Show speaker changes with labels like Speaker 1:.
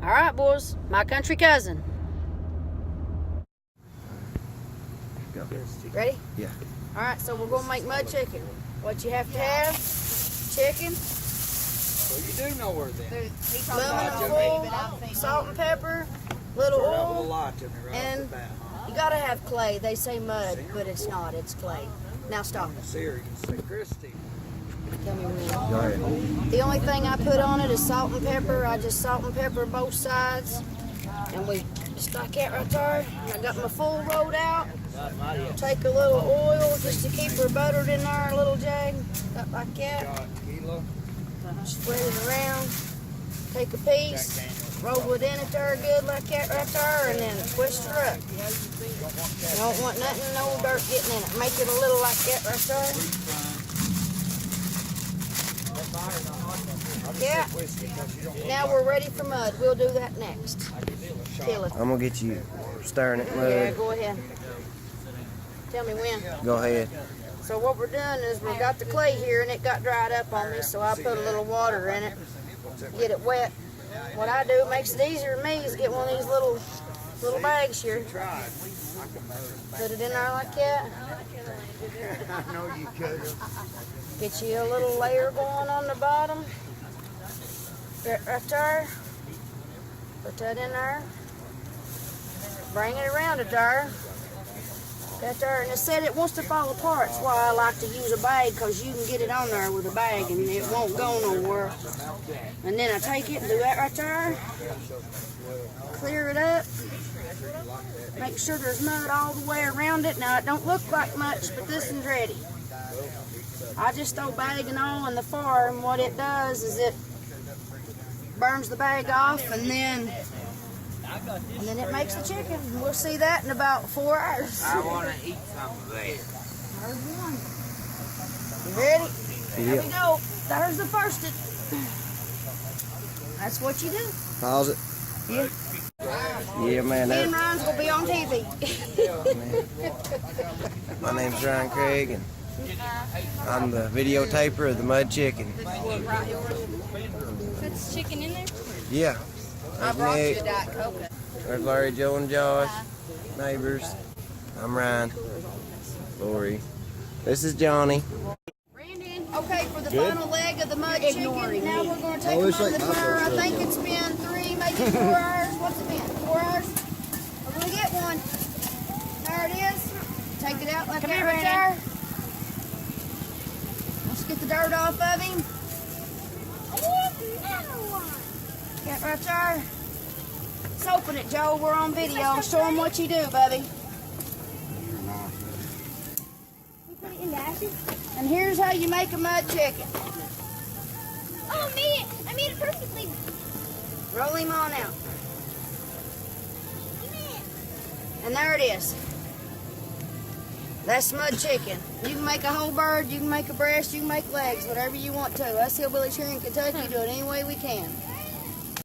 Speaker 1: All right, boys. My country cousin.
Speaker 2: Go.
Speaker 1: Ready?
Speaker 2: Yeah.
Speaker 1: All right, so we're going to make mud chicken. What you have to have, chicken,
Speaker 3: So you do know where then.
Speaker 1: lemon, full, salt and pepper, little
Speaker 3: Start out with a
Speaker 1: oil,
Speaker 3: lie to me right off
Speaker 1: and
Speaker 3: the bat, huh?
Speaker 1: you got to have clay. They say mud, but it's not. It's clay. Now stop.
Speaker 3: Serious. Say, Christy.
Speaker 1: Tell me when.
Speaker 2: Go ahead.
Speaker 1: The only thing I put on it is salt and pepper. I just salt and pepper both sides. And we just like that right there. I got my full rolled out. Take a little oil just to keep her buttered in there, a little jag. Got like that.
Speaker 3: Kilo.
Speaker 1: Spread it around. Take a piece. Roll it in it there good like that right there. And then twist her up. You don't want nothing, no dirt getting in it. Make it a little like that right there. Yeah. Now we're ready for mud. We'll do that next. Kill it.
Speaker 2: I'm gonna get you stirring it mud.
Speaker 1: Yeah, go ahead. Tell me when.
Speaker 2: Go ahead.
Speaker 1: So what we're doing is we got the clay here and it got dried up on me, so I put a little water in it, get it wet. What I do, it makes it easier for me, is get one of these little bags here. Put it in there like that.
Speaker 3: I know you could.
Speaker 1: Get you a little layer going on the bottom. Right there. Put that in there. Bring it around it there. Right there. And it said it wants to fall apart. That's why I like to use a bag, because you can get it on there with a bag and it won't go nowhere. And then I take it and do that right there. Clear it up. Make sure there's mud all the way around it. Now it don't look like much, but this one's ready. I just throw bag and all in the farm. What it does is it burns the bag off, and then it makes the chicken. We'll see that in about 4 hours.
Speaker 3: I want to eat some of that.
Speaker 1: There's one. You ready? There we go. There's the first. That's what you do.
Speaker 2: Pause it.
Speaker 1: Yeah.
Speaker 2: Yeah, man.
Speaker 1: Me and Ryan's gonna be on TV.
Speaker 2: My name's Ryan Craig, and I'm the videotaper of the Mud Chicken.
Speaker 4: That's chicken in there?
Speaker 2: Yeah.
Speaker 1: I
Speaker 2: There's
Speaker 1: brought you a
Speaker 2: Nick.
Speaker 1: Diet Coke.
Speaker 2: There's Larry, Joe, and Josh. Neighbors. I'm Ryan. Lori. This is Johnny.
Speaker 1: Okay, for the final leg of the mud chicken, now we're going to take them on the fire. I think it's been 3, maybe 4 hours. What's it been? 4 hours? We're going to get one. There it is. Take it out like that right there. Let's get the dirt off of him. Get right there. Soaping it, Joe. We're on video. Show them what you do, buddy.
Speaker 4: Put it in the ashes?
Speaker 1: And here's how you make a mud chicken.
Speaker 4: Oh, I made it perfectly.
Speaker 1: Roll him on out. And there it is. That's mud chicken. You can make a whole bird, you can make a breast, you can make legs, whatever you want to. Us hillbillies here in Kentucky do it any way we can.